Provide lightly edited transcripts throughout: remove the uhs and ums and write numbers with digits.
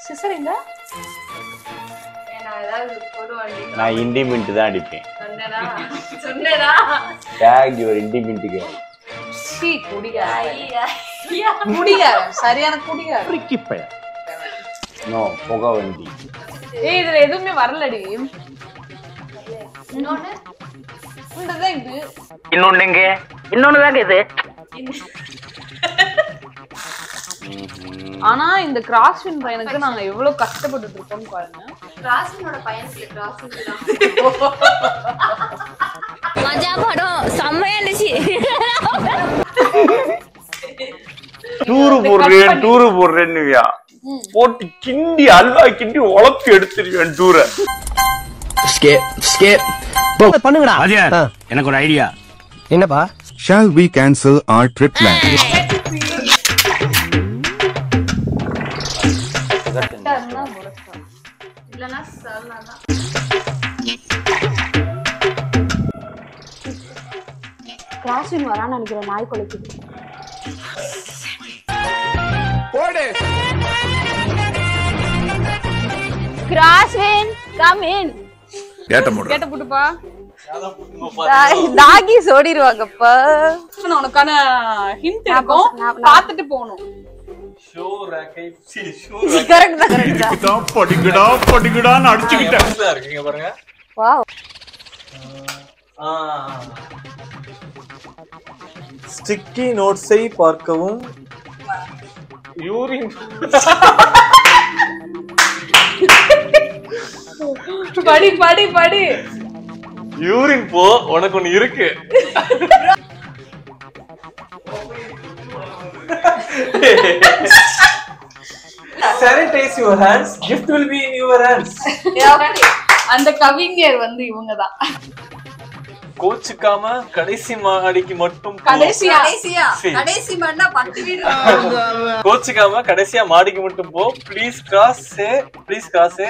Sister எங்க? நான் இண்டிமெண்ட் தான் அடிப்பேன். சொன்னேனா? Take your indictment game. சீ குடிகார. குடிகார. சரியான குடிகார. பிரிக்கிப்பைய. நோ, புகவண்டி. ஏய் இதுல எதுவுமே வரலடி. இன்னொன்னு இந்ததான் இது. இன்னொன்னுங்க. இன்னொன்னுதாங்க இது. ஆனா இந்த கிராஸ்வின் பையனுக்கு நாங்க எவ்வளவு கஷ்டப்பட்டுட்டு இருக்கோம்னு பாருங்க. கிராஸ்வினோட பையனுக்கு கிராஸ்வின் தான். மஜா படம் செம்மையா இருந்துச்சு. டூரு போடுறேன்னுவியா போட்டு கிண்டி அல்வா கிண்டி உழப்பி எடுத்துருவேன் டூரை. பண்ணுங்கடா. எனக்கு ஒரு ஐடியா. என்னப்பா? Shall we cancel our trip plan? இல்லனா சல்லதான். கிராஸ்வின் வரான்னு நினைக்கிறேன். நாய் கொலைக்குது. போடு. கிராஸ்வின் கம் இன். கேட்ட புட்டுப்பா. டாகி ஓடிடுவாங்கப்பா. உனக்கான ஹிண்ட் இருக்கும். பார்த்துட்டு போகணும். படிக்கடான்னு அடிச்சுக்கிட்டேன். பாருங்க. வாவ். ஸ்டிக்கி நோட்ஸை பார்க்கவும். யூரின். படி படி படி. யூரின் போ, உனக்கு ஒண்ணு இருக்கு. Sanitize your hands. Gift will be in your hands. அந்த கவிஞர் வந்து இவங்கதான். கோச்சுக்காம கடைசி மாடிக்கு மட்டும் கடைசியா கடைசி மண்ணா 10 வீடு. கோச்சுக்காம கடைசியா மாடிக்கு மட்டும் போ. ப்ளீஸ் கிராஸ்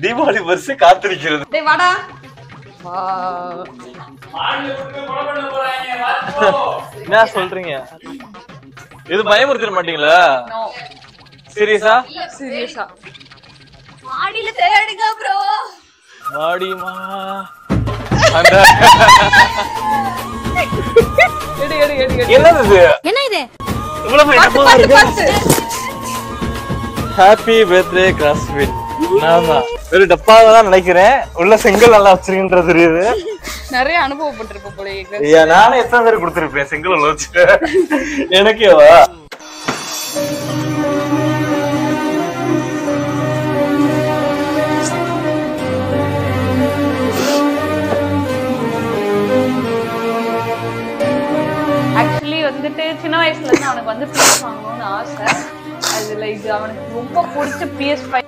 தீபாவளி வருஷம் காத்திருக்கிறது. டேய் வாடா. என்ன சொல்றீங்க? இது பயமுறுத்திட மாட்டீங்களா? சீரியஸா? சீரியஸா. மாடியில தேடுங்க ப்ரோ. மாடிமா. அந்த என்ன இது? இவ்வளவு ஹாப்பி பர்த்டே கிராஸ்வின். நானா ஒரு டப்பாவை தான் நினைக்கிறேன். உள்ள செங்கல் நல்லா வச்சிருக்கின்றது தெரியுது. நிறைய அனுபவப்பட்டிருப்ப போல. ஐயா நானே எத்தனை பேர் கொடுத்திருப்பேன் செங்கல் உள்ள வச்சுட்டு. எனக்கேவா? ஆக்சுவலி வந்துட்டு சின்ன வயசுல இருந்து அவனுக்கு வந்து PS வாங்கணும்னு ஆசை. அதுல இது அவனுக்கு ரொம்ப பிடிச்ச PS5.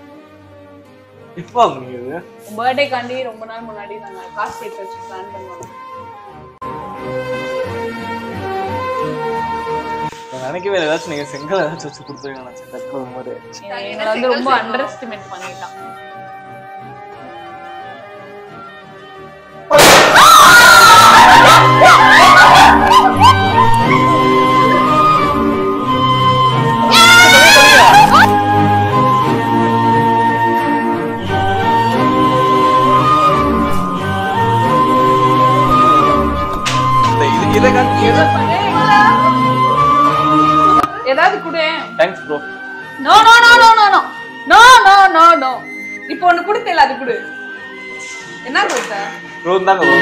இப்போ வாங்குனீங்க? பர்த்டே காண்டி ரொம்ப நாள் முன்னாடி நாங்க காசு சேர்த்து வச்சு பிளான் பண்ணுவோம். நினைக்கவே ஏதாச்சும் நீங்க செங்கல் ஏதாச்சும் வச்சு கொடுத்துருங்க மாதிரி. எங்களை வந்து ரொம்ப அண்டர் எஸ்டிமேட் பண்ணிட்டான். ஏதாவது குடு. Thanks bro. No no no no no no no no no. இப்போ ஒன்னு குடுத்தல அது குடு. என்ன கொடுத்த? ப்ரோ தாங்க ப்ரோ.